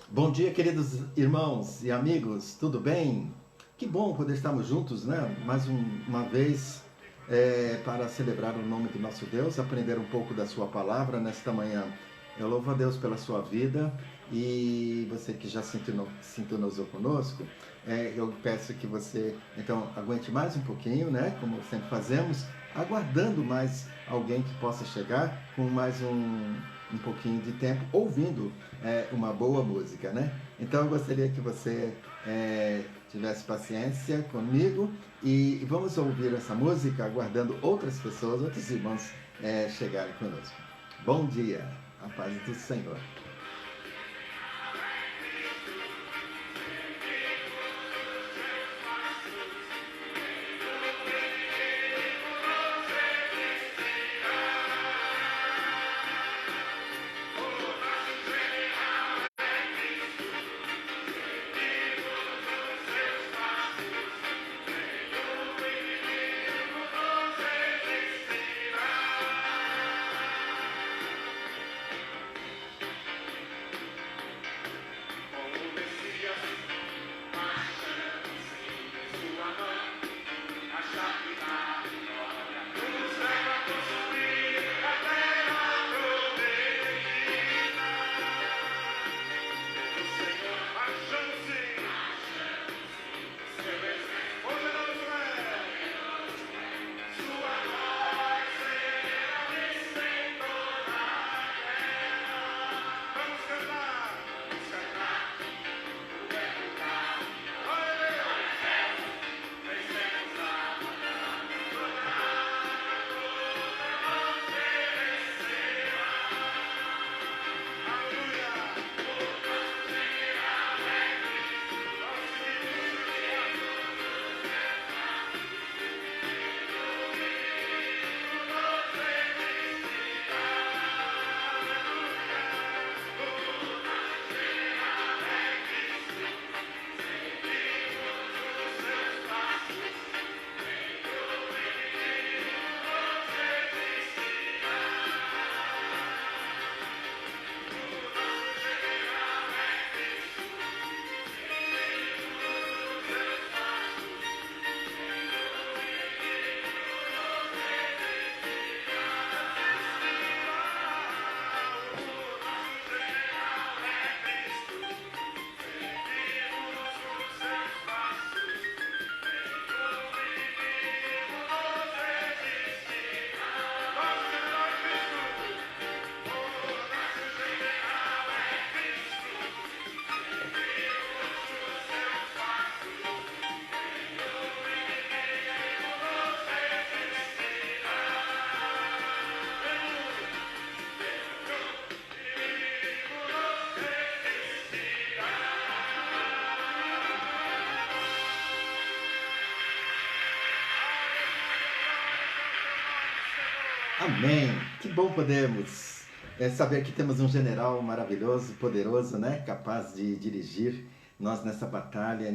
Bom dia, queridos irmãos e amigos, tudo bem? Que bom poder estarmos juntos, né? Uma vez para celebrar o nome do nosso Deus, aprender um pouco da sua palavra nesta manhã. Eu louvo a Deus pela sua vida e você que já sintonizou conosco, eu peço que você, então, aguente mais um pouquinho, né? Como sempre fazemos, aguardando mais alguém que possa chegar com mais um pouquinho de tempo ouvindo uma boa música, né? Então eu gostaria que você tivesse paciência comigo e vamos ouvir essa música aguardando outras pessoas, outros irmãos chegarem conosco. Bom dia, a paz do Senhor. Amém. Que bom podermos saber que temos um general maravilhoso, poderoso, né? Capaz de dirigir nós nessa batalha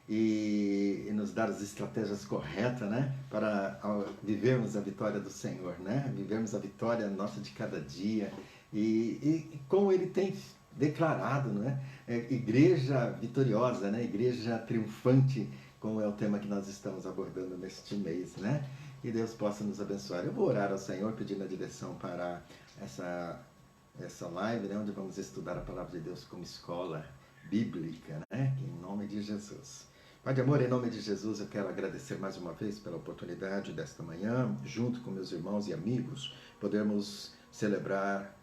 e nos dar as estratégias corretas, né? Para vivermos a vitória do Senhor, né? Vivermos a vitória nossa de cada dia e como Ele tem declarado, né? Igreja vitoriosa, né? Igreja triunfante, como é o tema que nós estamos abordando neste mês, né? Que Deus possa nos abençoar. Eu vou orar ao Senhor pedindo a direção para essa live, né, onde vamos estudar a palavra de Deus como escola bíblica, né? Em nome de Jesus. Pai de amor, em nome de Jesus, eu quero agradecer mais uma vez pela oportunidade desta manhã, junto com meus irmãos e amigos, podermos celebrar,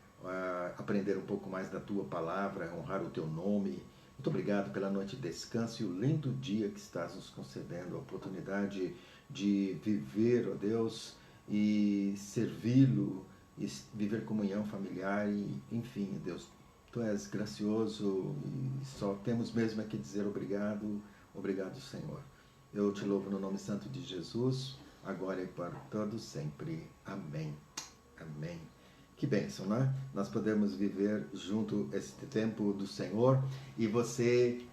aprender um pouco mais da Tua palavra, honrar o Teu nome. Muito obrigado pela noite de descanso e o lindo dia que estás nos concedendo, a oportunidade de viver, ó Deus, e servi-lo, e viver comunhão familiar, e, enfim, Deus, Tu és gracioso e só temos mesmo é que dizer obrigado, obrigado, Senhor. Eu te louvo no nome santo de Jesus, agora e para todos sempre. Amém. Amém. Que bênção, né? Nós podemos viver junto este tempo do Senhor e você,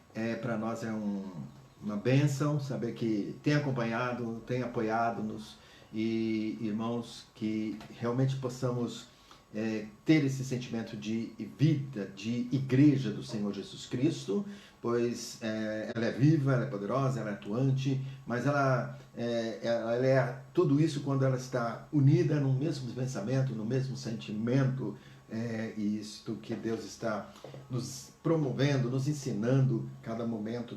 para nós, uma bênção saber que tem acompanhado, tem apoiado-nos e, irmãos, que realmente possamos ter esse sentimento de vida, de igreja do Senhor Jesus Cristo, pois ela é viva, ela é poderosa, ela é atuante, mas ela é tudo isso quando ela está unida no mesmo pensamento, no mesmo sentimento, e isto que Deus está nos promovendo, nos ensinando cada momento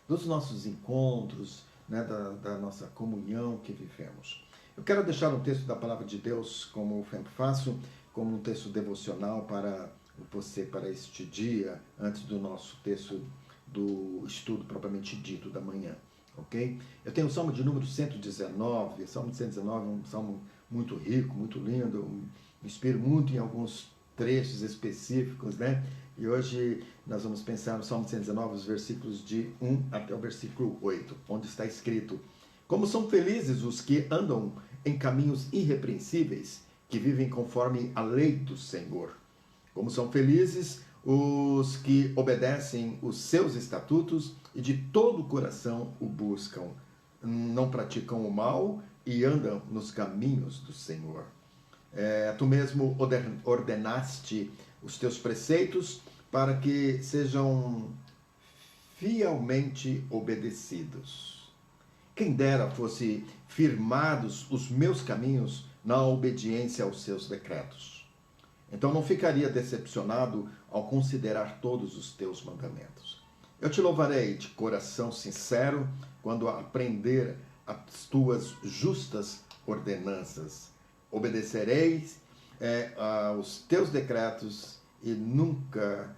dos nossos encontros, né, da nossa comunhão que vivemos. Eu quero deixar um texto da Palavra de Deus, como eu sempre faço, como um texto devocional para você, para este dia, antes do nosso texto do estudo propriamente dito da manhã, ok? Eu tenho o Salmo de número 119, o Salmo de 119 é um salmo muito rico, muito lindo, me inspiro muito em alguns trechos específicos, né? E hoje nós vamos pensar no Salmo 119, os versículos de 1 até o versículo 8, onde está escrito: como são felizes os que andam em caminhos irrepreensíveis, que vivem conforme a lei do Senhor. Como são felizes os que obedecem os seus estatutos e de todo o coração o buscam. Não praticam o mal e andam nos caminhos do Senhor. Tu mesmo ordenaste os teus preceitos para que sejam fielmente obedecidos. Quem dera fosse firmados os meus caminhos na obediência aos seus decretos. Então não ficaria decepcionado ao considerar todos os teus mandamentos. Eu te louvarei de coração sincero quando aprender as tuas justas ordenanças. Obedecereis aos teus decretos e nunca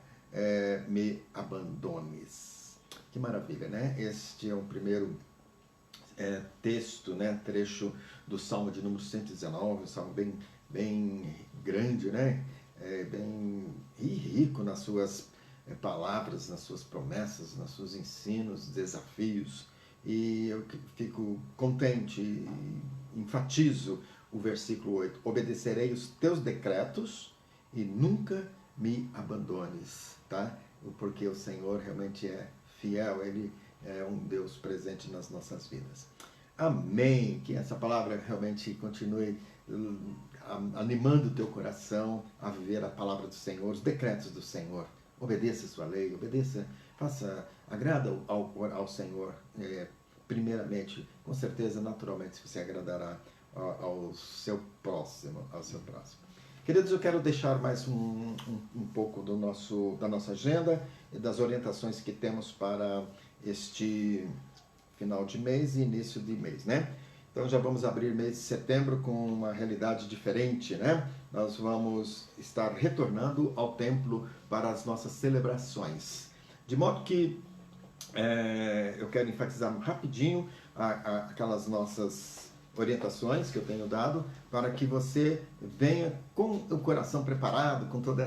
me abandones. Que maravilha, né? Este é o primeiro texto, né? Trecho do Salmo de número 119, um salmo bem grande, né? Bem rico nas suas palavras, nas suas promessas, nos seus ensinos, desafios. E eu fico contente e enfatizo o versículo 8. Obedecerei os teus decretos e nunca me abandones, tá? Porque o Senhor realmente é fiel, Ele é um Deus presente nas nossas vidas. Amém! Que essa palavra realmente continue animando o teu coração a viver a palavra do Senhor, os decretos do Senhor. Obedeça a sua lei, agrada ao Senhor, primeiramente, com certeza, naturalmente, você agradará ao seu próximo. Queridos, eu quero deixar mais um pouco da nossa agenda e das orientações que temos para este final de mês e início de mês, né? Então já vamos abrir mês de setembro com uma realidade diferente, né? Nós vamos estar retornando ao templo para as nossas celebrações. De modo que eu quero enfatizar rapidinho aquelas nossas orientações que eu tenho dado para que você venha com o coração preparado, com toda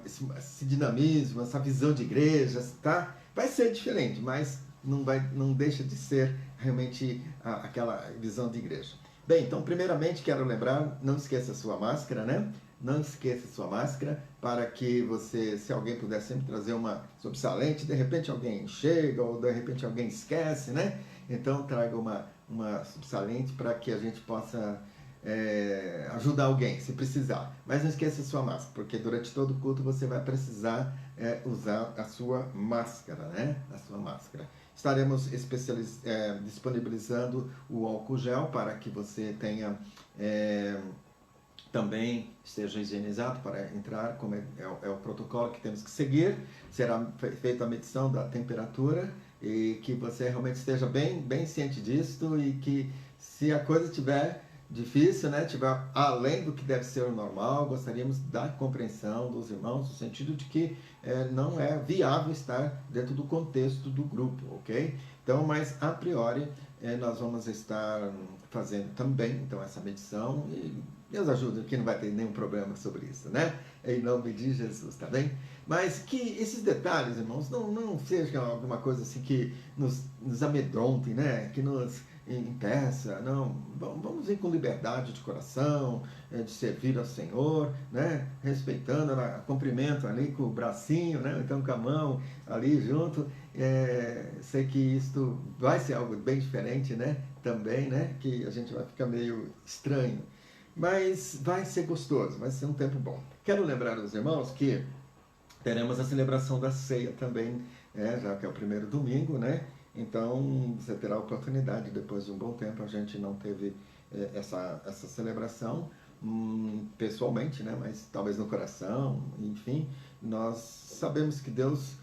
esse dinamismo, essa visão de igreja, tá? Vai ser diferente, mas não deixa de ser realmente aquela visão de igreja. Bem, então, primeiramente, quero lembrar, não esqueça a sua máscara, né? Não esqueça a sua máscara, para que você, se alguém puder sempre trazer uma subsalente, de repente alguém chega, ou de repente alguém esquece, né? Então, traga uma subsalente para que a gente possa ajudar alguém, se precisar. Mas não esqueça a sua máscara, porque durante todo o culto você vai precisar usar a sua máscara, né? A sua máscara. Estaremos disponibilizando o álcool gel para que você tenha também esteja higienizado para entrar, como é o protocolo que temos que seguir. Será feita a medição da temperatura e que você realmente esteja bem ciente disso, e que se a coisa estiver difícil, né, tiver além do que deve ser o normal, gostaríamos da compreensão dos irmãos, no sentido de que não é viável estar dentro do contexto do grupo, ok? Então, mas a priori, nós vamos estar fazendo também, então, essa medição, e Deus ajuda, que não vai ter nenhum problema sobre isso, né? Em nome de Jesus, tá bem? Mas que esses detalhes, irmãos, não sejam alguma coisa assim que nos amedronte, né? Que nos em peça, não, vamos ir com liberdade de coração, de servir ao Senhor, né? Respeitando, cumprimento ali com o bracinho, né? Então com a mão ali junto. Sei que isto vai ser algo bem diferente, né? Também, né? Que a gente vai ficar meio estranho. Mas vai ser gostoso, vai ser um tempo bom. Quero lembrar aos irmãos que teremos a celebração da ceia também, já que é o primeiro domingo, né? Então você terá a oportunidade, depois de um bom tempo, a gente não teve essa celebração pessoalmente, né? Mas talvez no coração, enfim. Nós sabemos que Deus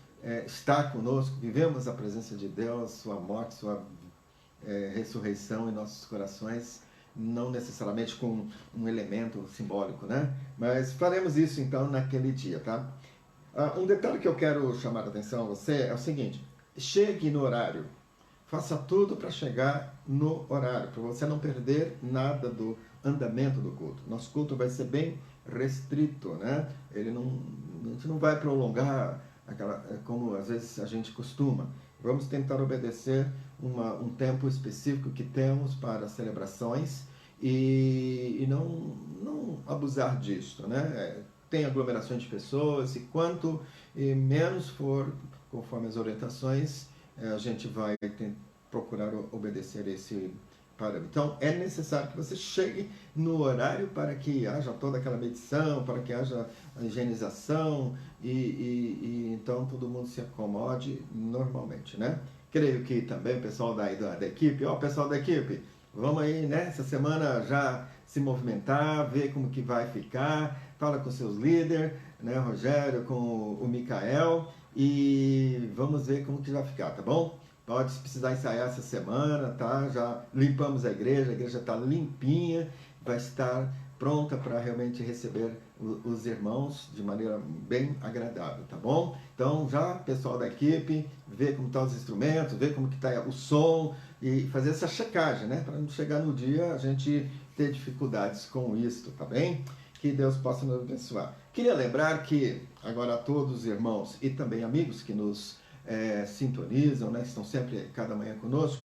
está conosco, vivemos a presença de Deus, sua morte, sua ressurreição em nossos corações, não necessariamente com um elemento simbólico, né? Mas faremos isso então naquele dia, tá? Um detalhe que eu quero chamar a atenção a você é o seguinte: chegue no horário, faça tudo para chegar no horário, para você não perder nada do andamento do culto. Nosso culto vai ser bem restrito, né? A gente não vai prolongar como às vezes a gente costuma. Vamos tentar obedecer um tempo específico que temos para celebrações e não abusar disso, né? Tem aglomerações de pessoas e quanto menos for, conforme as orientações, a gente vai procurar obedecer esse parâmetro. Então, é necessário que você chegue no horário para que haja toda aquela medição, para que haja a higienização e então todo mundo se acomode normalmente, né? Creio que também o pessoal da equipe, pessoal da equipe, vamos aí, né? Essa semana já se movimentar, ver como que vai ficar, fala com seus líderes, né? Rogério, com o Micael, e vamos ver como que vai ficar, tá bom? Pode precisar ensaiar essa semana, tá? Já limpamos a igreja está limpinha, vai estar pronta para realmente receber os irmãos de maneira bem agradável, tá bom? Então, já pessoal da equipe, ver como estão os instrumentos, ver como que está o som e fazer essa checagem, né? Para não chegar no dia a gente ter dificuldades com isso, tá bem? Que Deus possa nos abençoar. Queria lembrar que agora a todos os irmãos e também amigos que nos sintonizam, né? Estão sempre cada manhã conosco,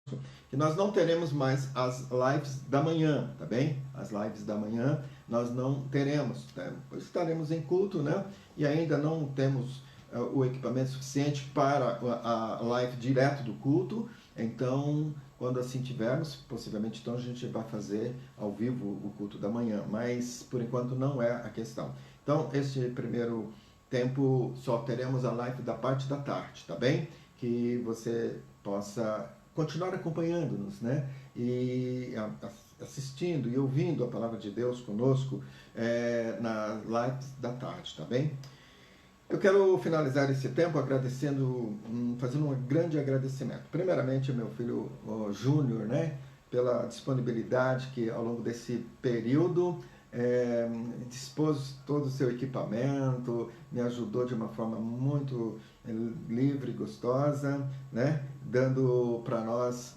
que nós não teremos mais as lives da manhã, tá bem? As lives da manhã nós não teremos, tá? Pois estaremos em culto, né? E ainda não temos o equipamento suficiente para a live direto do culto, então quando assim tivermos, possivelmente então a gente vai fazer ao vivo o culto da manhã, mas por enquanto não é a questão. Então este primeiro tempo só teremos a live da parte da tarde, tá bem? Que você possa continuar acompanhando-nos, né? E assistindo e ouvindo a palavra de Deus conosco nas lives da tarde, tá bem? Eu quero finalizar esse tempo agradecendo, fazendo um grande agradecimento. Primeiramente, meu filho Júnior, né? Pela disponibilidade que ao longo desse período dispôs todo o seu equipamento, me ajudou de uma forma muito livre e gostosa, né? Dando para nós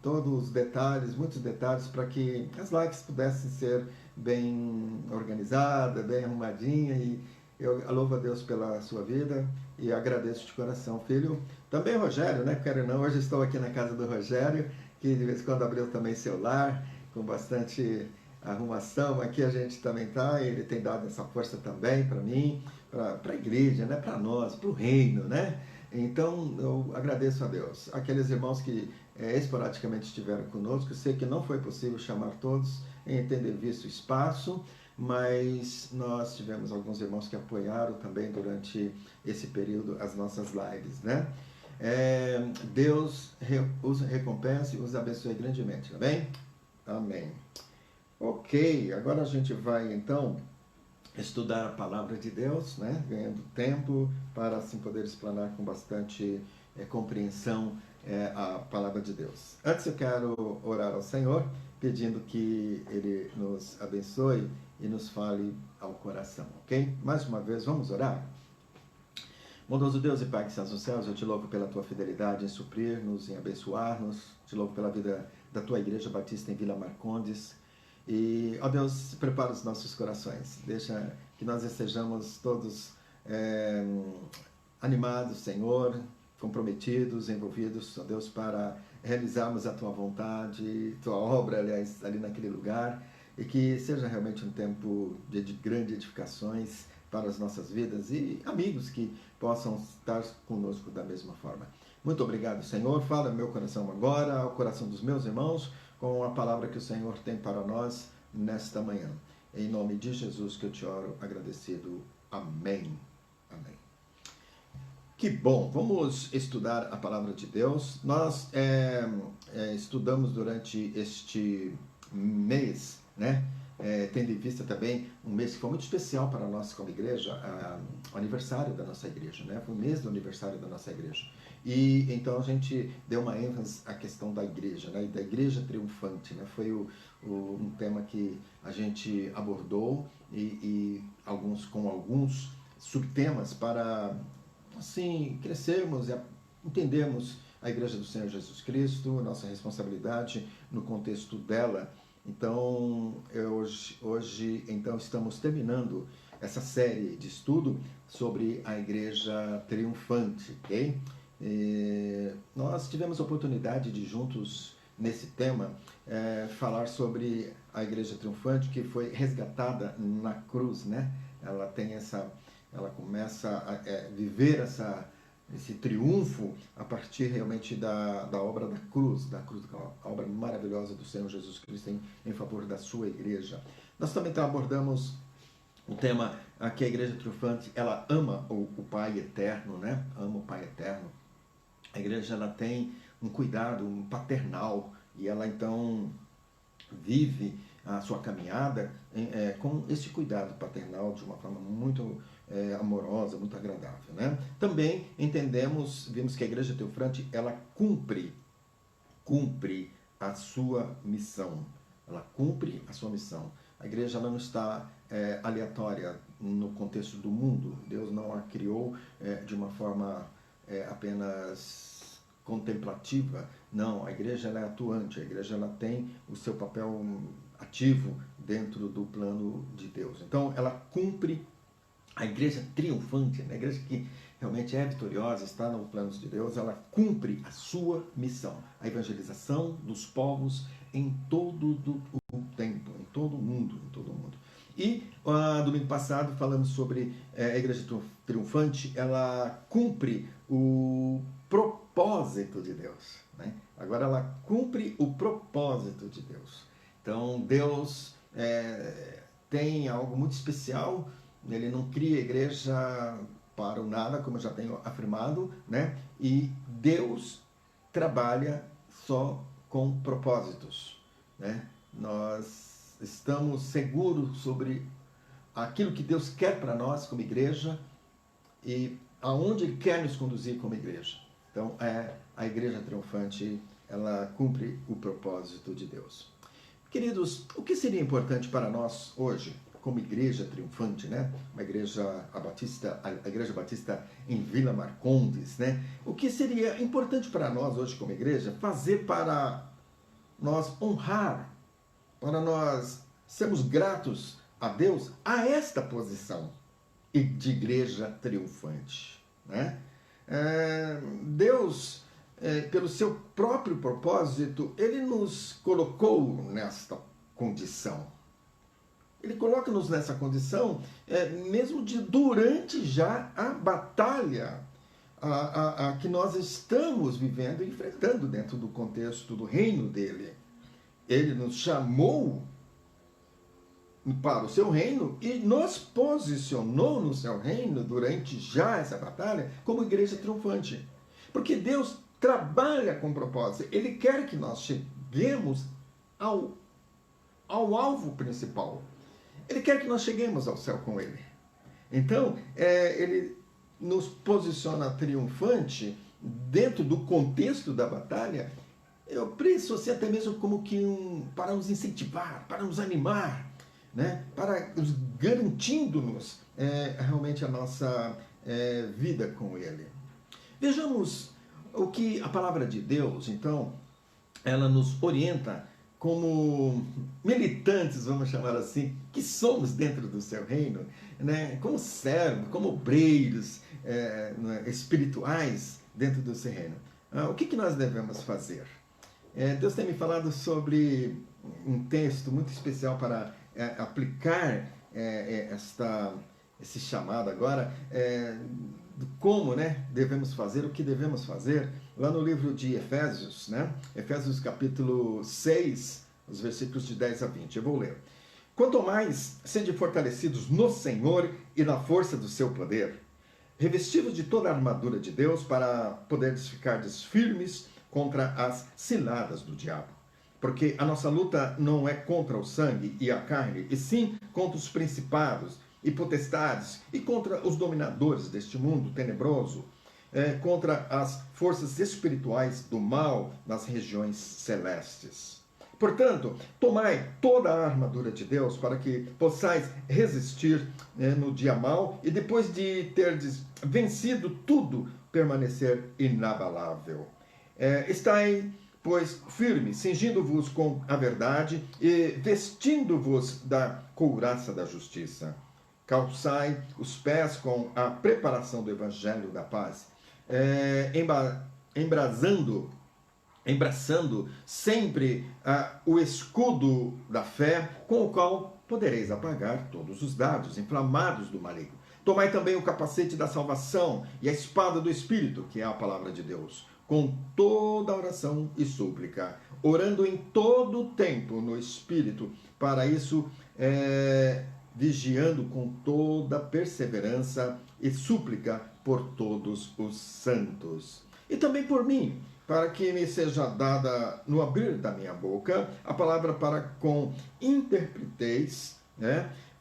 todos os detalhes, muitos detalhes, para que as lives pudessem ser bem organizadas, bem arrumadinhas, e eu louvo a Deus pela sua vida e agradeço de coração, filho. Também Rogério, né? Quero não, hoje estou aqui na casa do Rogério, que de vez em quando abriu também seu lar, com bastante arrumação. Aqui a gente também está, ele tem dado essa força também para mim, para a igreja, né? Para nós, para o reino, né? Então eu agradeço a Deus. Aqueles irmãos que esporadicamente estiveram conosco, sei que não foi possível chamar todos em ter visto o espaço, mas nós tivemos alguns irmãos que apoiaram também durante esse período as nossas lives, né? Deus os recompense e os abençoe grandemente, tá bem? Amém. Ok, agora a gente vai então estudar a palavra de Deus, né? Ganhando tempo para assim poder explanar com bastante compreensão a palavra de Deus. Antes eu quero orar ao Senhor, pedindo que Ele nos abençoe e nos fale ao coração, ok? Mais uma vez, vamos orar? Bondoso Deus e Pai que estás nos céus, eu te louvo pela tua fidelidade em suprir-nos, em abençoar-nos, te louvo pela vida da tua Igreja Batista em Vila Marcondes, e, ó Deus, prepara os nossos corações, deixa que nós estejamos todos animados, Senhor, comprometidos, envolvidos, ó Deus, para realizarmos a tua vontade, tua obra, aliás, ali naquele lugar, e que seja realmente um tempo de grandes edificações para as nossas vidas e amigos que possam estar conosco da mesma forma. Muito obrigado, Senhor. Fala no meu coração agora, ao coração dos meus irmãos, com a palavra que o Senhor tem para nós nesta manhã. Em nome de Jesus que eu te oro, agradecido. Amém. Amém. Que bom, vamos estudar a palavra de Deus. Nós estudamos durante este mês, né? Tendo em vista também um mês que foi muito especial para nós como igreja, o aniversário da nossa igreja, né? Foi o mês do aniversário da nossa igreja. E então a gente deu uma ênfase à questão da igreja, né? Da igreja triunfante, né? Foi um tema que a gente abordou e com alguns subtemas para assim crescermos e entendermos a igreja do Senhor Jesus Cristo, nossa responsabilidade no contexto dela. Então, hoje então, estamos terminando essa série de estudo sobre a igreja triunfante, ok? Nós tivemos a oportunidade de juntos, nesse tema, falar sobre a igreja triunfante que foi resgatada na cruz, né? Ela começa a viver esse triunfo a partir realmente da obra da cruz, a obra maravilhosa do Senhor Jesus Cristo em favor da sua igreja. Nós também abordamos o tema que a igreja triunfante, ela ama o Pai eterno, né? Ama o Pai eterno. A igreja, ela tem um cuidado, um paternal, e ela então vive a sua caminhada com esse cuidado paternal de uma forma muito amorosa, muito agradável, né? Também vimos que a igreja triunfante, ela cumpre a sua missão. Ela cumpre a sua missão. A igreja, ela não está aleatória no contexto do mundo. Deus não a criou de uma forma apenas contemplativa. Não, a igreja, ela é atuante. A igreja, ela tem o seu papel ativo dentro do plano de Deus. Então, ela cumpre. A igreja triunfante, a igreja que realmente é vitoriosa, está no plano de Deus, ela cumpre a sua missão, a evangelização dos povos em todo o tempo, em todo o mundo. E domingo passado falamos sobre a igreja triunfante, ela cumpre o propósito de Deus, né? Agora ela cumpre o propósito de Deus. Então Deus tem algo muito especial. Ele não cria a igreja para o nada, como eu já tenho afirmado, né? E Deus trabalha só com propósitos, né? Nós estamos seguros sobre aquilo que Deus quer para nós como igreja e aonde Ele quer nos conduzir como igreja. Então, a igreja triunfante, ela cumpre o propósito de Deus. Queridos, o que seria importante para nós hoje, como igreja triunfante, né? A igreja batista em Vila Marcondes, né? O que seria importante para nós hoje como igreja fazer para nós honrar, para nós sermos gratos a Deus a esta posição de igreja triunfante, né? Deus, pelo seu próprio propósito, Ele nos colocou nesta condição. Ele coloca-nos nessa condição mesmo durante já a batalha a que nós estamos vivendo e enfrentando dentro do contexto do reino dele. Ele nos chamou para o seu reino e nos posicionou no seu reino durante já essa batalha como igreja triunfante. Porque Deus trabalha com propósito. Ele quer que nós cheguemos ao alvo principal. Ele quer que nós cheguemos ao céu com Ele. Então, Ele nos posiciona triunfante dentro do contexto da batalha. Eu penso assim, até mesmo como que para nos incentivar, para nos animar, né? Para garantindo-nos realmente a nossa vida com Ele. Vejamos o que a palavra de Deus, então, ela nos orienta como militantes, vamos chamar assim, que somos dentro do seu reino, né? Como servos, como obreiros espirituais dentro do seu reino. O que nós devemos fazer? Deus tem me falado sobre um texto muito especial para aplicar esse chamado agora, de como, né, devemos fazer, o que devemos fazer, lá no livro de Efésios, né? Efésios capítulo 6, os versículos de 10 a 20. Eu vou ler. Quanto mais sede fortalecidos no Senhor e na força do seu poder, revestidos de toda a armadura de Deus para poderes ficar firmes contra as ciladas do diabo. Porque a nossa luta não é contra o sangue e a carne, e sim contra os principados e potestades e contra os dominadores deste mundo tenebroso, contra as forças espirituais do mal nas regiões celestes. Portanto, tomai toda a armadura de Deus para que possais resistir no dia mau e depois de terdes vencido tudo, permanecer inabalável. Estai, pois, firmes, cingindo-vos com a verdade e vestindo-vos da couraça da justiça. Calçai os pés com a preparação do evangelho da paz, embraçando sempre o escudo da fé, com o qual podereis apagar todos os dardos inflamados do maligno. Tomai também o capacete da salvação e a espada do Espírito, que é a palavra de Deus, com toda oração e súplica, orando em todo o tempo no Espírito, para isso vigiando com toda perseverança e súplica por todos os santos. E também por mim, para que me seja dada no abrir da minha boca a palavra para com interpreteis,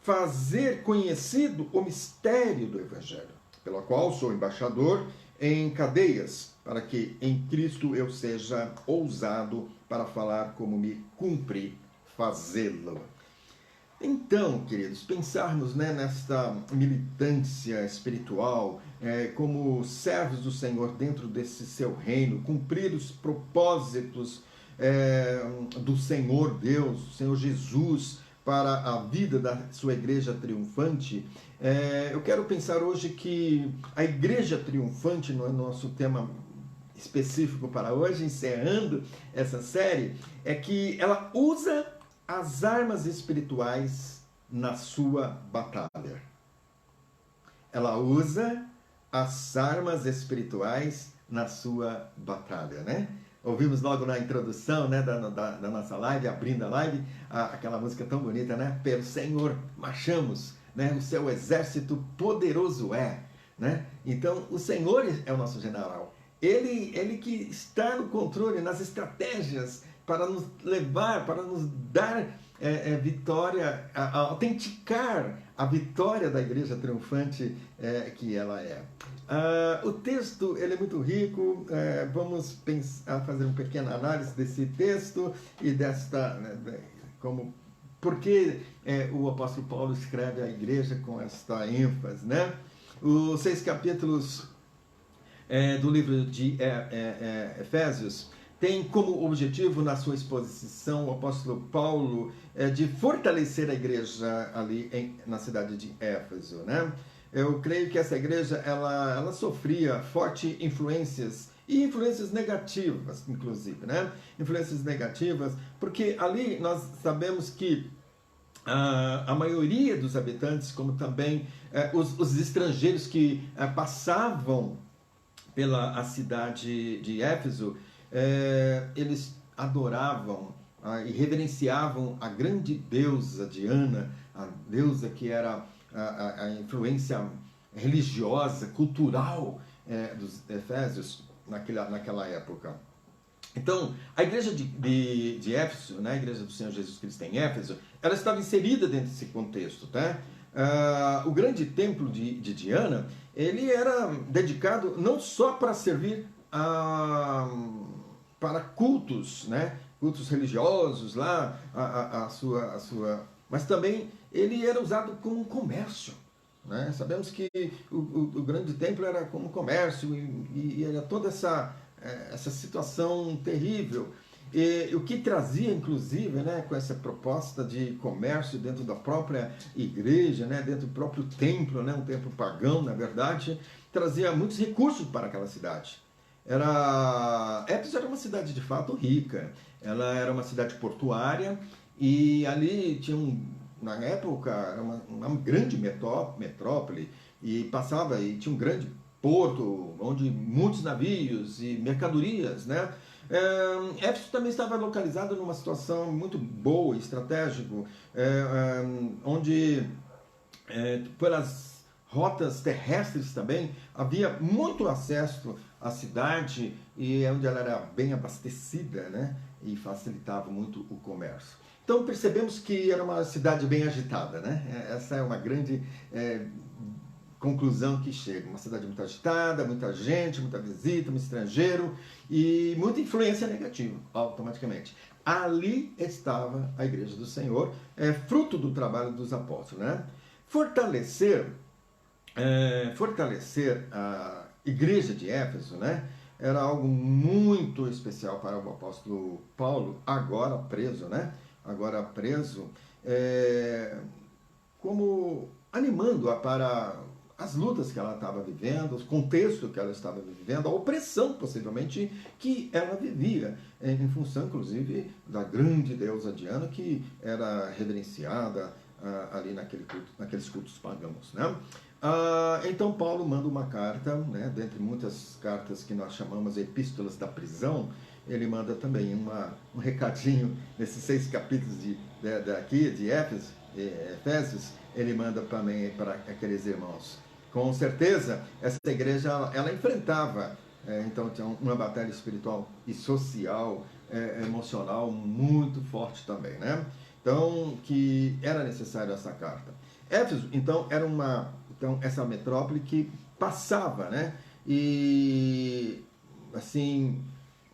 fazer conhecido o mistério do Evangelho, pelo qual sou embaixador em cadeias, para que em Cristo eu seja ousado para falar como me cumpre fazê-lo. Então, queridos, pensarmos nesta militância espiritual, como servos do Senhor dentro desse seu reino, cumprir os propósitos do Senhor Deus, do Senhor Jesus, para a vida da sua igreja triunfante. Eu quero pensar hoje que a igreja triunfante, no nosso tema específico para hoje, encerrando essa série, é que ela usa as armas espirituais na sua batalha. Ela usa as armas espirituais na sua batalha, né? Ouvimos logo na introdução, né, da nossa live, abrindo a live, aquela música tão bonita, né? Pelo Senhor marchamos, né? O seu exército poderoso é, né? Então, o Senhor é o nosso general. Ele que está no controle, nas estratégias, para nos levar, para nos dar vitória, autenticar a vitória da igreja triunfante que ela é. O texto ele é muito rico, vamos fazer uma pequena análise desse texto e por que o apóstolo Paulo escreve a igreja com esta ênfase, né? Os 6 capítulos do livro de Efésios tem como objetivo, na sua exposição, o apóstolo Paulo de fortalecer a igreja ali na cidade de Éfeso, né? Eu creio que essa igreja ela sofria fortes influências e influências negativas, inclusive, né? Influências negativas, porque ali nós sabemos que a maioria dos habitantes, como também os estrangeiros que passavam pela cidade de Éfeso, eles adoravam e reverenciavam a grande deusa Diana, a deusa que era a influência religiosa, cultural dos Efésios naquela época. Então, a igreja de Éfeso, né, a igreja do Senhor Jesus Cristo em Éfeso, ela estava inserida dentro desse contexto, tá? O grande templo de Diana, ele era dedicado não só para servir para cultos, né? Cultos religiosos lá, mas também ele era usado como um comércio, né? Sabemos que o grande templo era como comércio e era toda essa situação terrível. E o que trazia, inclusive, né, com essa proposta de comércio dentro da própria igreja, né, dentro do próprio templo, né, um templo pagão, na verdade, trazia muitos recursos para aquela cidade. Éfeso era uma cidade de fato rica, ela era uma cidade portuária e ali tinha na época era uma grande metrópole e tinha um grande porto onde muitos navios e mercadorias, né? Éfeso também estava localizado numa situação muito boa, estratégico, onde pelas rotas terrestres também havia muito acesso à cidade e onde ela era bem abastecida, né? E facilitava muito o comércio. Então percebemos que era uma cidade bem agitada, né? Essa é uma grande conclusão que chega. Uma cidade muito agitada, muita gente, muita visita, muito estrangeiro e muita influência negativa, automaticamente. Ali estava a Igreja do Senhor, fruto do trabalho dos apóstolos, né? Fortalecer a Igreja de Éfeso, né? Era algo muito especial para o apóstolo Paulo, agora preso, né? Agora preso, como animando-a para as lutas que ela estava vivendo, o contexto que ela estava vivendo, a opressão, possivelmente, que ela vivia, em função, inclusive, da grande deusa Diana, que era reverenciada ali naqueles cultos pagãos, né? Então Paulo manda uma carta, né, dentre muitas cartas que nós chamamos de epístolas da prisão, ele manda também um recadinho nesses 6 capítulos de Efésios, ele manda também para aqueles irmãos. Com certeza, essa igreja ela enfrentava, então tinha uma batalha espiritual e social, emocional muito forte também, né? Então, que era necessário essa carta. Éfeso, então, era essa metrópole que passava, né? E, assim,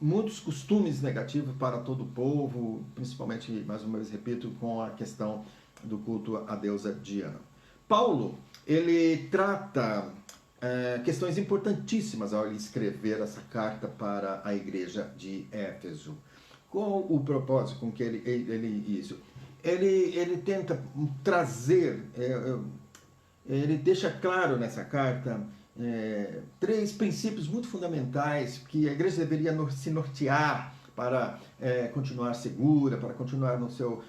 muitos costumes negativos para todo o povo, principalmente, mais uma vez repito, com a questão do culto à deusa Diana. Paulo, ele trata questões importantíssimas ao escrever essa carta para a igreja de Éfeso. Qual o propósito com que ele tenta trazer, ele deixa claro nessa carta 3 princípios muito fundamentais que a igreja deveria se nortear para continuar segura, para continuar no seu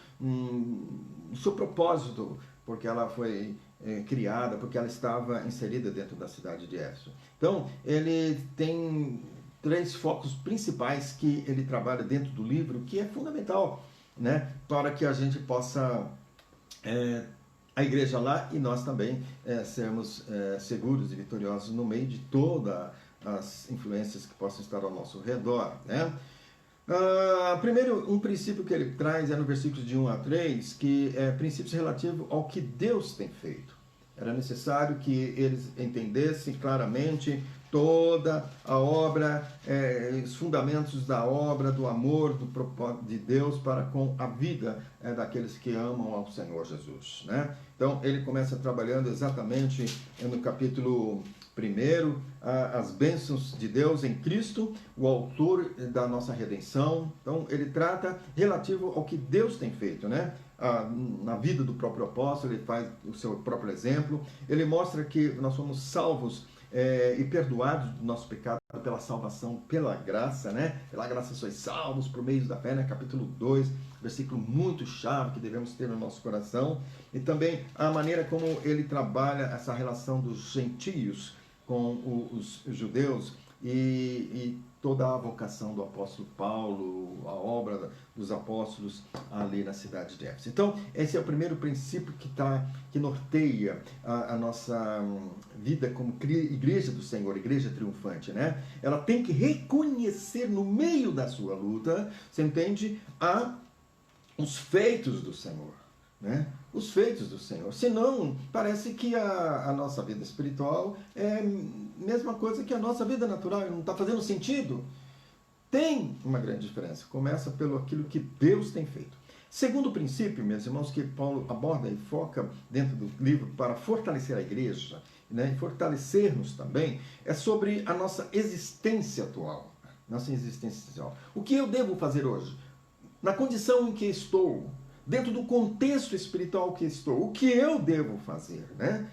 propósito, porque ela foi criada, porque ela estava inserida dentro da cidade de Éfeso. Então, ele tem 3 focos principais que ele trabalha dentro do livro, que é fundamental, né, para que a gente possa, a igreja lá e nós também, sermos seguros e vitoriosos no meio de todas as influências que possam estar ao nosso redor, né? Primeiro, um princípio que ele traz no versículos de 1 a 3, que é princípios relativos ao que Deus tem feito. Era necessário que eles entendessem claramente toda a obra, os fundamentos da obra, do amor, do propósito de Deus para com a vida daqueles que amam ao Senhor Jesus, né? Então, ele começa trabalhando exatamente no capítulo 1, as bênçãos de Deus em Cristo, o autor da nossa redenção. Então, ele trata relativo ao que Deus tem feito, né? Na vida do próprio apóstolo, ele faz o seu próprio exemplo. Ele mostra que nós somos salvos e perdoados do nosso pecado pela salvação, pela graça, né? Pela graça sois salvos por meio da fé, né? Capítulo 2, versículo muito chave que devemos ter no nosso coração. E também a maneira como ele trabalha essa relação dos gentios com os judeus e toda a vocação do apóstolo Paulo, a obra dos apóstolos ali na cidade de Éfeso. Então, esse é o primeiro princípio que norteia a nossa vida como igreja do Senhor, igreja triunfante, né? Ela tem que reconhecer no meio da sua luta, você entende, os feitos do Senhor, né? Os feitos do Senhor. Senão, parece que a nossa vida espiritual é a mesma coisa que a nossa vida natural, não está fazendo sentido. Tem uma grande diferença. Começa pelo aquilo que Deus tem feito. Segundo princípio, meus irmãos, que Paulo aborda e foca dentro do livro para fortalecer a igreja, né, e fortalecer-nos também, é sobre a nossa existência atual. Nossa existência atual. O que eu devo fazer hoje? Na condição em que estou, dentro do contexto espiritual que estou, o que eu devo fazer, né?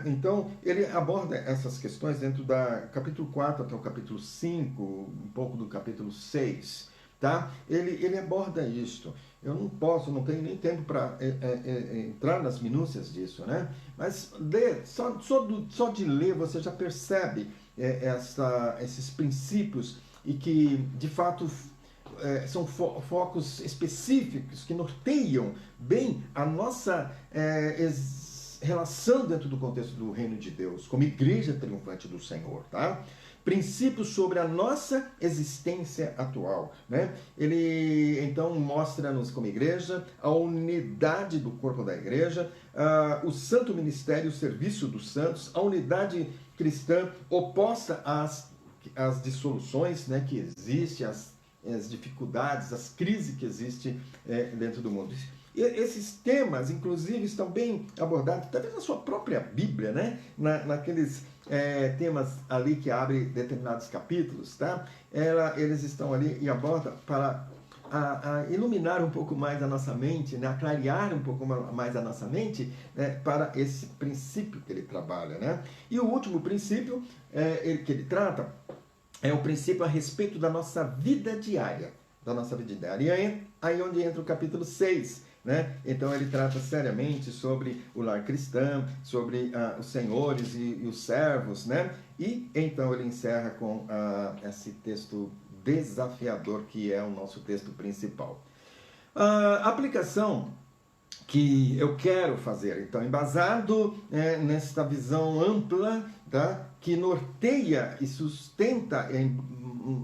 Então, ele aborda essas questões dentro da capítulo 4 até o capítulo 5, um pouco do capítulo 6, tá? Ele aborda isto. Eu não tenho nem tempo para entrar nas minúcias disso, né? Mas só de ler você já percebe esses princípios e que, de fato, são focos específicos que norteiam bem a nossa relação dentro do contexto do reino de Deus, como igreja triunfante do Senhor, tá? Princípios sobre a nossa existência atual, né? Ele então mostra-nos como igreja a unidade do corpo da igreja, o santo ministério, o serviço dos santos, a unidade cristã oposta às dissoluções, né, que existem, as dificuldades, as crises que existem dentro do mundo. E esses temas, inclusive, estão bem abordados, talvez na sua própria Bíblia, né? Naqueles temas ali que abrem determinados capítulos, tá? Eles estão ali e abordam para iluminar um pouco mais a nossa mente, né? A clarear um pouco mais a nossa mente, para esse princípio que ele trabalha, né? E o último princípio que ele trata é o princípio a respeito da nossa vida diária. E aí onde entra o capítulo 6, né? Então ele trata seriamente sobre o lar cristão, sobre os senhores e os servos, né? E então ele encerra com esse texto desafiador que é o nosso texto principal. A aplicação que eu quero fazer, então, embasado nesta visão ampla, tá? Que norteia e sustenta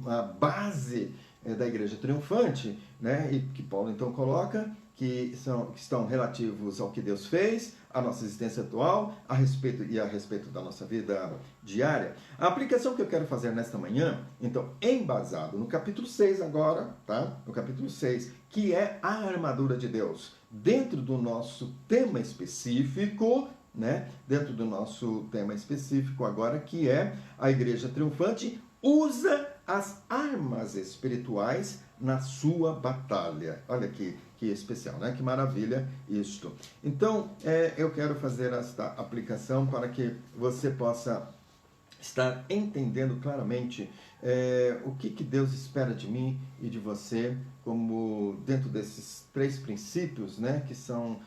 a base da igreja triunfante, né? E que Paulo então coloca que estão relativos ao que Deus fez, à nossa existência atual, a respeito da nossa vida diária. A aplicação que eu quero fazer nesta manhã, então, embasado no capítulo 6 agora, tá? No capítulo 6, que é a armadura de Deus, dentro do nosso tema específico, né? Dentro do nosso tema específico agora, que é a igreja triunfante, usa as armas espirituais na sua batalha. Olha aqui, que especial, né? Que maravilha isto. Então, eu quero fazer esta aplicação para que você possa estar entendendo claramente o que Deus espera de mim e de você, como dentro desses 3 princípios, né? Que são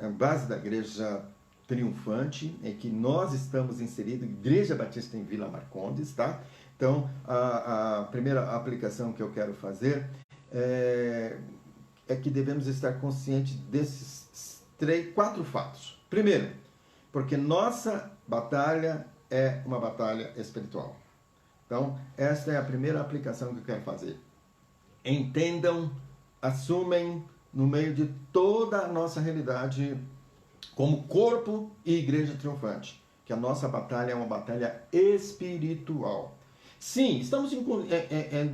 a base da igreja triunfante, em que nós estamos inseridos, Igreja Batista em Vila Marcondes, tá? Então, a primeira aplicação que eu quero fazer é que devemos estar conscientes desses 4 fatos. Primeiro, porque nossa batalha é uma batalha espiritual. Então, esta é a primeira aplicação que eu quero fazer. Entendam, assumem no meio de toda a nossa realidade como corpo e igreja triunfante, que a nossa batalha é uma batalha espiritual. Sim, estamos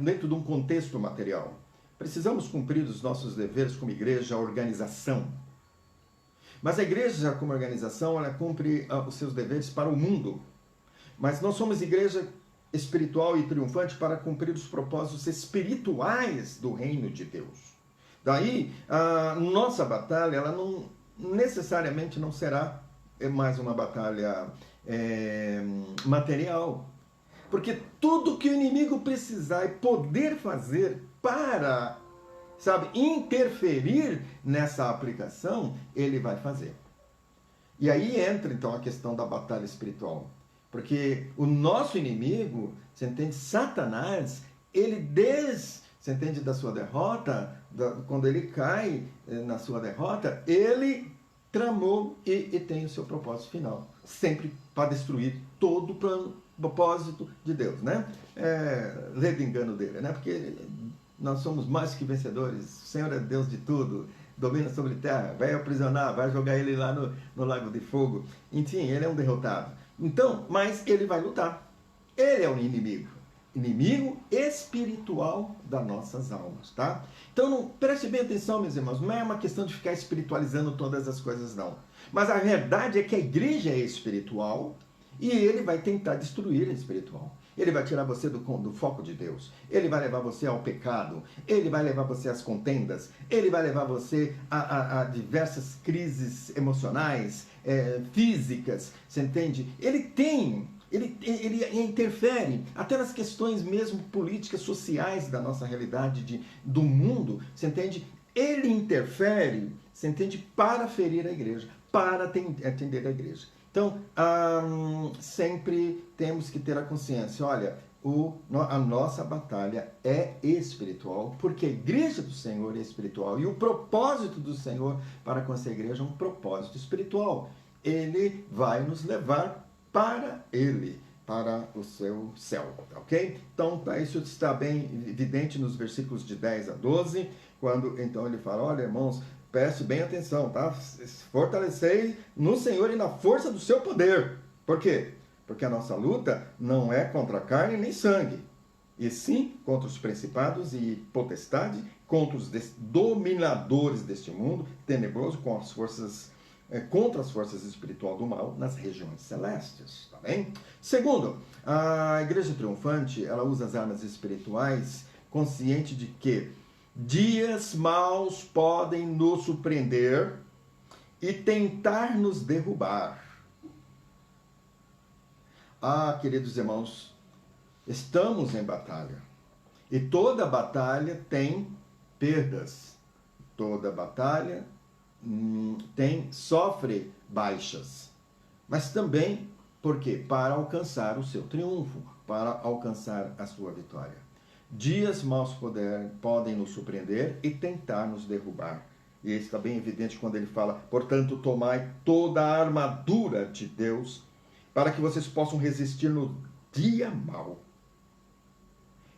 dentro de um contexto material. Precisamos cumprir os nossos deveres como igreja, organização. Mas a igreja, como organização, ela cumpre os seus deveres para o mundo. Mas nós somos igreja espiritual e triunfante para cumprir os propósitos espirituais do reino de Deus. Daí, a nossa batalha, ela não necessariamente não será mais uma batalha material. Porque tudo que o inimigo precisar e poder fazer para, interferir nessa aplicação, ele vai fazer. E aí entra, então, a questão da batalha espiritual. Porque o nosso inimigo, você entende, Satanás, você entende da sua derrota, quando ele cai na sua derrota, ele tramou e tem o seu propósito final. Sempre para destruir todo o propósito de Deus, né? Lê do engano dele, né? Porque nós somos mais que vencedores, o Senhor é Deus de tudo, domina sobre a terra, vai aprisionar, vai jogar ele lá no lago de fogo. Enfim, ele é um derrotado. Então, mas ele vai lutar. Ele é um inimigo espiritual das nossas almas, tá? Então, preste bem atenção, meus irmãos, não é uma questão de ficar espiritualizando todas as coisas, não. Mas a verdade é que a igreja é espiritual e ele vai tentar destruir a espiritual. ele vai tirar você do foco de Deus, ele vai levar você ao pecado, ele vai levar você às contendas, ele vai levar você a diversas crises emocionais, físicas, você entende? Ele interfere até nas questões mesmo políticas, sociais da nossa realidade, do mundo, você entende? Ele interfere, você entende, para ferir a igreja, para atender a igreja. Então, sempre temos que ter a consciência, olha, a nossa batalha é espiritual, porque a igreja do Senhor é espiritual, e o propósito do Senhor para com essa igreja é um propósito espiritual. Ele vai nos levar para Ele, para o seu céu, ok? Então, isso está bem evidente nos versículos de 10 a 12, quando então ele fala, olha, irmãos, preste bem atenção, tá? Fortalecei no Senhor e na força do seu poder. Por quê? Porque a nossa luta não é contra carne nem sangue, e sim contra os principados e potestades, contra os dominadores deste mundo tenebroso, contra as forças espirituais do mal nas regiões celestes, tá bem? Segundo, a igreja triunfante, ela usa as armas espirituais consciente de que dias maus podem nos surpreender e tentar nos derrubar. Queridos irmãos, estamos em batalha. E toda batalha tem perdas. Toda batalha sofre baixas. Mas também, por quê? Para alcançar o seu triunfo, para alcançar a sua vitória. Dias maus podem nos surpreender e tentar nos derrubar. E isso está bem evidente quando ele fala, portanto, tomai toda a armadura de Deus, para que vocês possam resistir no dia mau.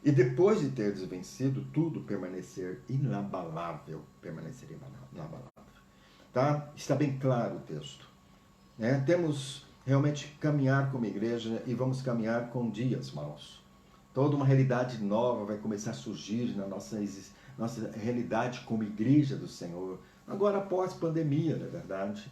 E depois de teres vencido tudo, permanecer inabalável. Permanecer inabalável. Tá? Está bem claro o texto. Temos realmente que caminhar como igreja e vamos caminhar com dias maus. Toda uma realidade nova vai começar a surgir na nossa realidade como igreja do Senhor. Agora, após pandemia, na verdade,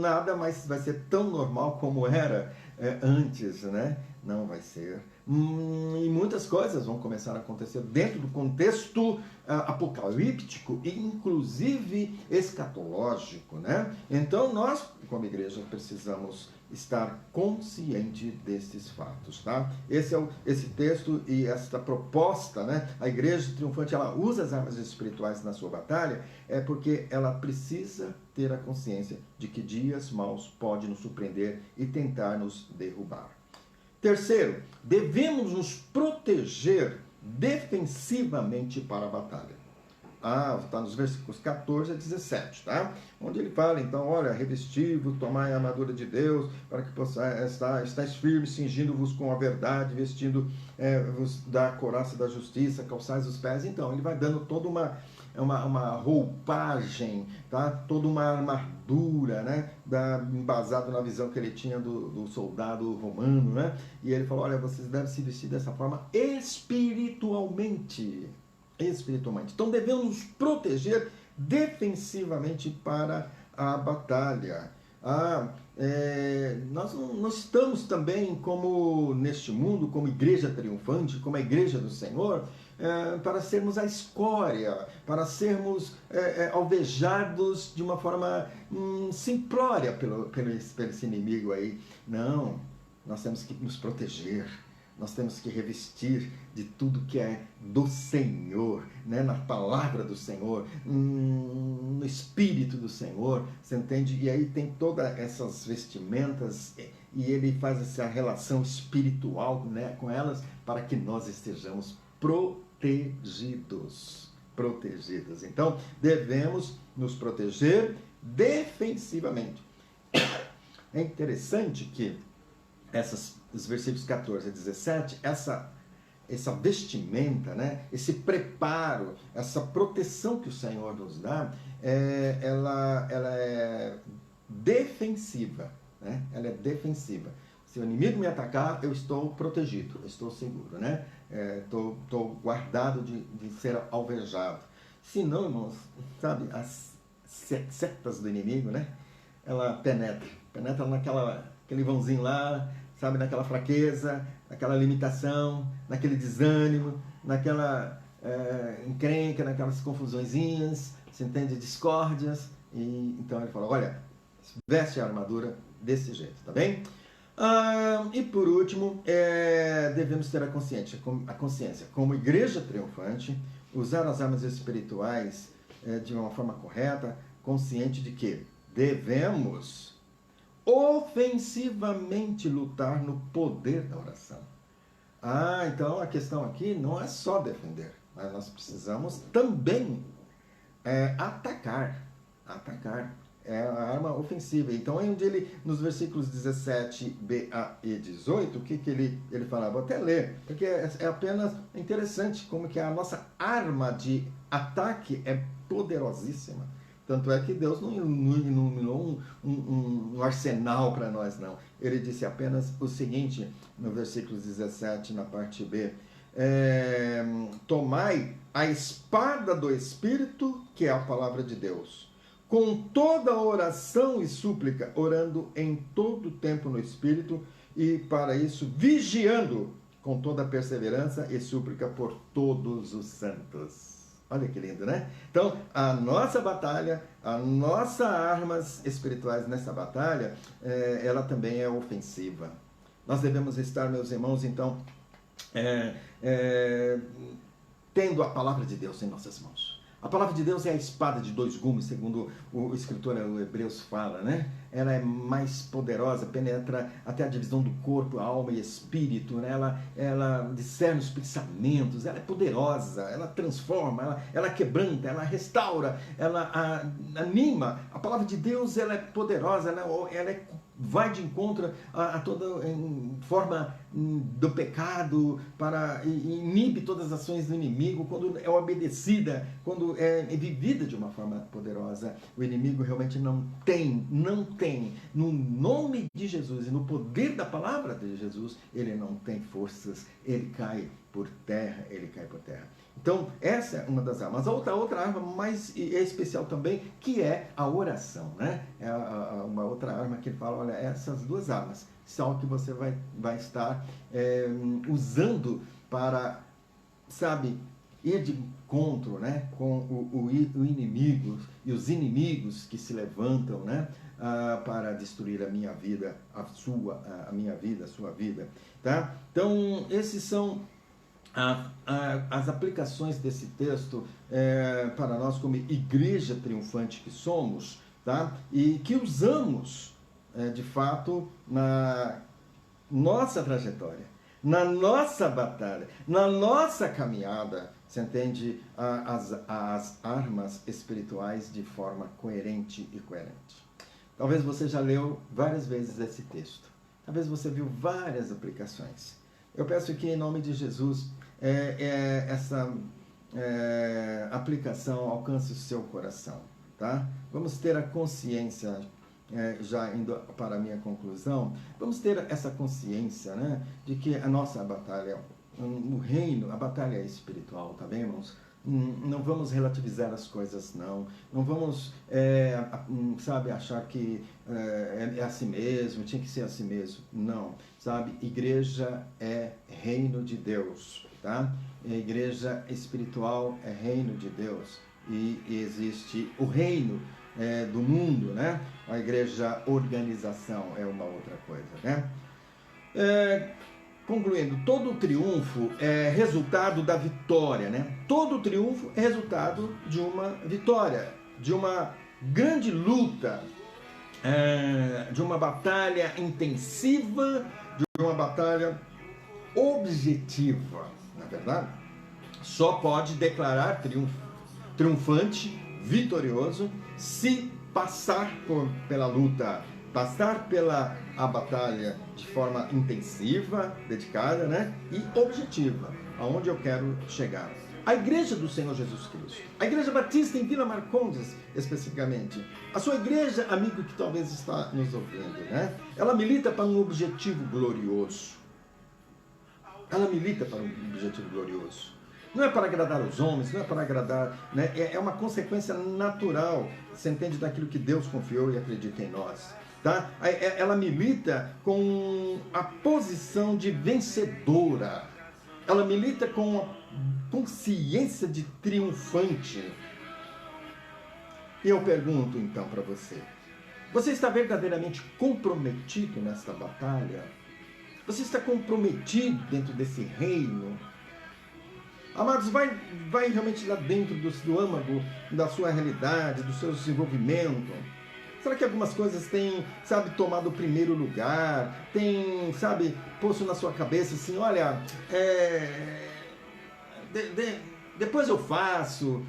nada mais vai ser tão normal como era antes, né? Não vai ser. E muitas coisas vão começar a acontecer dentro do contexto apocalíptico e inclusive escatológico, né? Então nós, como igreja, precisamos estar consciente desses fatos, tá? Esse texto e esta proposta, né? A igreja triunfante, ela usa as armas espirituais na sua batalha, porque ela precisa ter a consciência de que dias maus podem nos surpreender e tentar nos derrubar. Terceiro, devemos nos proteger defensivamente para a batalha. Está nos versículos 14 a 17, tá? Onde ele fala, então, olha, revesti-vos, tomai a armadura de Deus, para que possais estar firmes, cingindo-vos com a verdade, vestindo-vos da couraça da justiça, calçais os pés. Então, ele vai dando toda uma roupagem, tá? Toda uma armadura, né? Embasado na visão que ele tinha do soldado romano, né? E ele falou, olha, vocês devem se vestir dessa forma espiritualmente. Então devemos nos proteger defensivamente para a batalha. Nós não estamos também como neste mundo, como igreja triunfante, como a igreja do Senhor, para sermos a escória, para sermos alvejados de uma forma simplória pelo esse inimigo aí. Não, nós temos que nos proteger. Nós temos que revestir de tudo que é do Senhor, né? Na palavra do Senhor, no Espírito do Senhor, você entende? E aí tem todas essas vestimentas e ele faz essa relação espiritual, né, com elas para que nós estejamos protegidos. Então, devemos nos proteger defensivamente. É interessante que os versículos 14 a 17, essa vestimenta, né, esse preparo, essa proteção que o Senhor nos dá, ela é defensiva, né? Ela é defensiva. Se o inimigo me atacar, eu estou protegido, eu estou seguro, né? Estou guardado de ser alvejado. Se não, irmãos, sabe, as setas do inimigo, né? Ela penetra naquele vãozinho lá, sabe, naquela fraqueza, naquela limitação, naquele desânimo, naquela encrenca, naquelas confusõezinhas, você entende, discórdias. E então ele fala, olha, veste a armadura desse jeito, tá bem? E por último, devemos ter a consciência, como igreja triunfante, usar as armas espirituais de uma forma correta, consciente de que devemos ofensivamente lutar no poder da oração. Então a questão aqui não é só defender, mas nós precisamos também atacar. É a arma ofensiva. Então, é onde ele, nos versículos 17b e 18, o que ele fala? Vou até ler, porque é apenas interessante como que a nossa arma de ataque é poderosíssima. Tanto é que Deus não iluminou um arsenal para nós, não. Ele disse apenas o seguinte, no versículo 17, na parte B, tomai a espada do Espírito, que é a palavra de Deus, com toda oração e súplica, orando em todo tempo no Espírito, e para isso vigiando com toda perseverança e súplica por todos os santos. Olha que lindo, né? Então, a nossa batalha, as nossas armas espirituais nessa batalha, ela também é ofensiva. Nós devemos estar, meus irmãos, então, tendo a palavra de Deus em nossas mãos. A palavra de Deus é a espada de dois gumes, segundo o escritor o Hebreus fala, né? Ela é mais poderosa, penetra até a divisão do corpo, alma e espírito, né? Ela discerne os pensamentos, ela é poderosa, ela transforma, ela quebranta, ela restaura, ela anima. A palavra de Deus, ela é poderosa, vai de encontro a toda forma do pecado, inibe todas as ações do inimigo, quando é obedecida, quando é vivida de uma forma poderosa. O inimigo realmente não tem, no nome de Jesus e no poder da palavra de Jesus, ele não tem forças, ele cai por terra. Então, essa é uma das armas. A outra arma mais especial também, que é a oração, né? É uma outra arma que ele fala, olha, essas duas armas são que você vai estar usando para, sabe, ir de encontro, né, com o inimigo e os inimigos que se levantam, né, para destruir a minha vida, a minha vida, a sua vida, tá? Então, esses são as aplicações desse texto para nós como igreja triunfante que somos, tá? E que usamos de fato na nossa trajetória, na nossa batalha, na nossa caminhada, você entende, as armas espirituais de forma coerente e coerente. Talvez você já leu várias vezes esse texto, talvez você viu várias aplicações. Eu peço que em nome de Jesus essa aplicação alcance o seu coração, tá? Vamos ter a consciência, já indo para a minha conclusão, vamos ter essa consciência, né, de que a nossa batalha, o reino, a batalha é espiritual, tá bem, irmãos? Não vamos relativizar as coisas, não vamos, sabe, achar que é assim mesmo, tinha que ser assim mesmo, não, sabe, igreja é reino de Deus, tá? A igreja espiritual é reino de Deus, e existe o reino do mundo, né? A igreja organização é uma outra coisa, né? Concluindo, todo triunfo é resultado da vitória, né? Todo triunfo é resultado de uma vitória, de uma grande luta, de uma batalha intensiva, de uma batalha objetiva, na verdade. Só pode declarar triunfante, vitorioso, se passar pela luta, passar pela a batalha de forma intensiva, dedicada, né? E objetiva, aonde eu quero chegar. A Igreja do Senhor Jesus Cristo, a Igreja Batista em Vila Marcondes, especificamente, a sua igreja, amigo que talvez está nos ouvindo, né? Ela milita para um objetivo glorioso. Ela milita para um objetivo glorioso. Não é para agradar os homens, não é para agradar, né? É uma consequência natural, você entende, daquilo que Deus confiou e acredita em nós. tá? Ela milita com a posição de vencedora. Ela milita com a consciência de triunfante. E eu pergunto então para você: você está verdadeiramente comprometido nesta batalha? Você está comprometido dentro desse reino? Amados, vai realmente lá dentro do âmago da sua realidade, do seu desenvolvimento. Será que algumas coisas têm, sabe, tomado o primeiro lugar? Tem, sabe, posto na sua cabeça assim, olha, depois eu faço.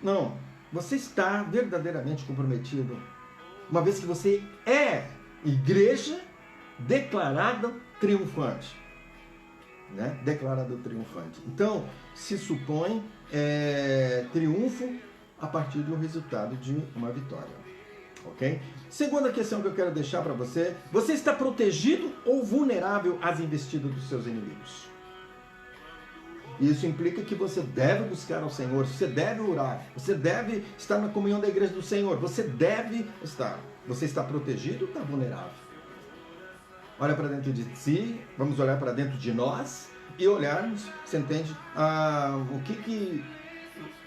Não, você está verdadeiramente comprometido, uma vez que você é igreja declarada triunfante. Né? Declarado triunfante. Então, se supõe triunfo a partir do resultado de uma vitória. Ok? Segunda questão que eu quero deixar para você: você está protegido ou vulnerável às investidas dos seus inimigos? Isso implica que você deve buscar ao Senhor, você deve orar, você deve estar na comunhão da igreja do Senhor, você deve estar. Você está protegido ou está vulnerável? Olha para dentro de si, vamos olhar para dentro de nós e olharmos, você entende,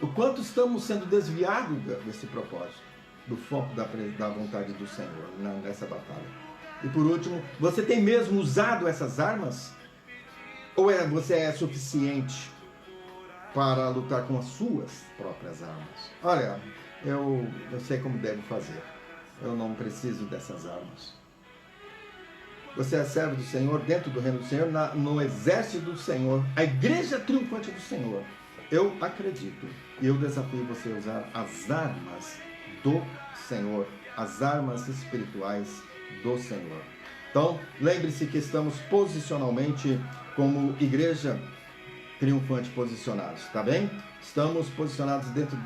o quanto estamos sendo desviados desse propósito, do foco da vontade do Senhor nessa batalha. E por último, você tem mesmo usado essas armas? Ou você é suficiente para lutar com as suas próprias armas? Olha, eu sei como devo fazer, eu não preciso dessas armas. Você é servo do Senhor, dentro do reino do Senhor, no exército do Senhor, a igreja triunfante do Senhor. Eu acredito e eu desafio você a usar as armas do Senhor, as armas espirituais do Senhor. Então, lembre-se que estamos posicionalmente como igreja triunfante posicionados, tá bem? Estamos posicionados dentro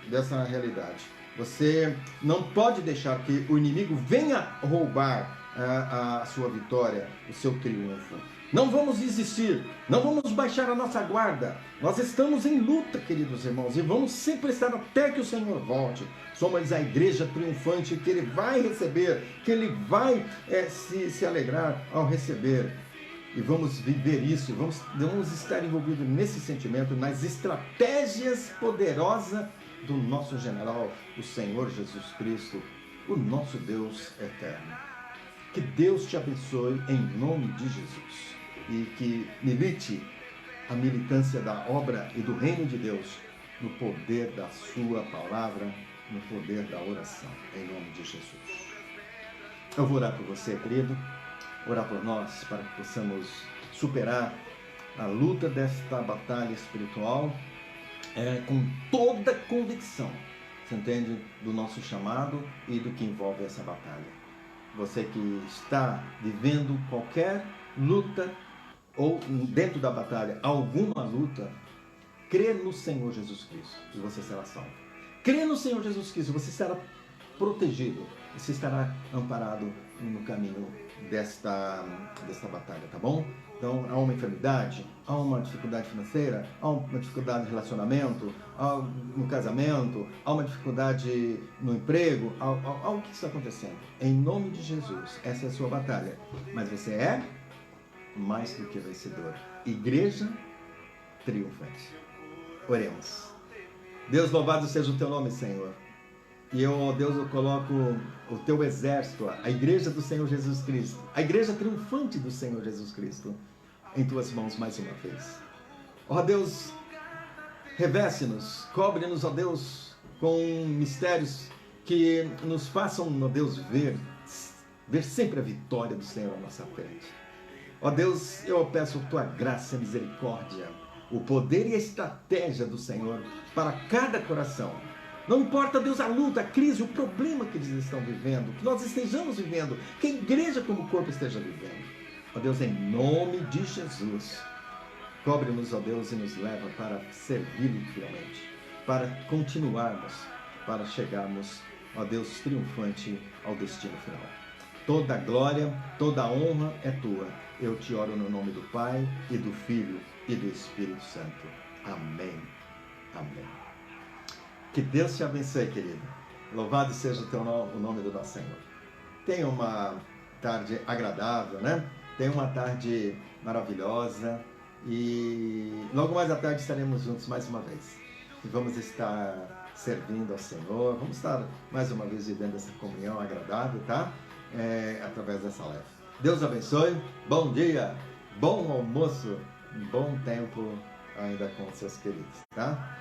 dessa realidade. Você não pode deixar que o inimigo venha roubar a sua vitória, o seu triunfo. Não vamos desistir, não vamos baixar a nossa guarda. Nós estamos em luta, queridos irmãos, e vamos sempre estar até que o Senhor volte. Somos a igreja triunfante que Ele vai receber, que Ele vai se alegrar ao receber. E vamos viver isso, vamos estar envolvidos nesse sentimento, nas estratégias poderosas do nosso general, o Senhor Jesus Cristo, o nosso Deus eterno. Que Deus te abençoe em nome de Jesus e que milite a militância da obra e do reino de Deus no poder da sua palavra, no poder da oração, em nome de Jesus. Eu vou orar por você, querido, orar por nós para que possamos superar a luta desta batalha espiritual com toda a convicção, você entende, do nosso chamado e do que envolve essa batalha. Você que está vivendo qualquer luta ou dentro da batalha alguma luta, crê no Senhor Jesus Cristo e você será salvo. Crê no Senhor Jesus Cristo, você será protegido, você estará amparado no caminho desta batalha, tá bom? Então, há uma enfermidade, há uma dificuldade financeira, há uma dificuldade de relacionamento, no casamento, há uma dificuldade no emprego, há o que está acontecendo. Em nome de Jesus, essa é a sua batalha. Mas você é mais do que vencedor. Igreja triunfante. Oremos. Deus, louvado seja o teu nome, Senhor. E eu, Deus, eu coloco o teu exército, a igreja do Senhor Jesus Cristo, a igreja triunfante do Senhor Jesus Cristo, em tuas mãos mais uma vez. Ó Deus, reveste-nos, cobre-nos, ó Deus, com mistérios que nos façam, ó Deus, ver sempre a vitória do Senhor à nossa frente. Ó Deus, eu peço a tua graça e misericórdia, o poder e a estratégia do Senhor para cada coração. Não importa, Deus, a luta, a crise, o problema que eles estão vivendo, que nós estejamos vivendo, que a igreja como corpo esteja vivendo. Ó Deus, em nome de Jesus, cobre-nos, ó Deus, e nos leva para servir-lhe fielmente, para continuarmos, para chegarmos, ó Deus, triunfante ao destino final. Toda a glória, toda a honra é tua. Eu te oro no nome do Pai, e do Filho, e do Espírito Santo. Amém. Amém. Que Deus te abençoe, querido. Louvado seja o nome do nosso Senhor. tenha uma tarde agradável, né? Tenha uma tarde maravilhosa e logo mais à tarde estaremos juntos mais uma vez. E vamos estar servindo ao Senhor, vamos estar mais uma vez vivendo essa comunhão agradável, tá? Através dessa live. Deus abençoe, bom dia, bom almoço, bom tempo ainda com seus queridos, tá?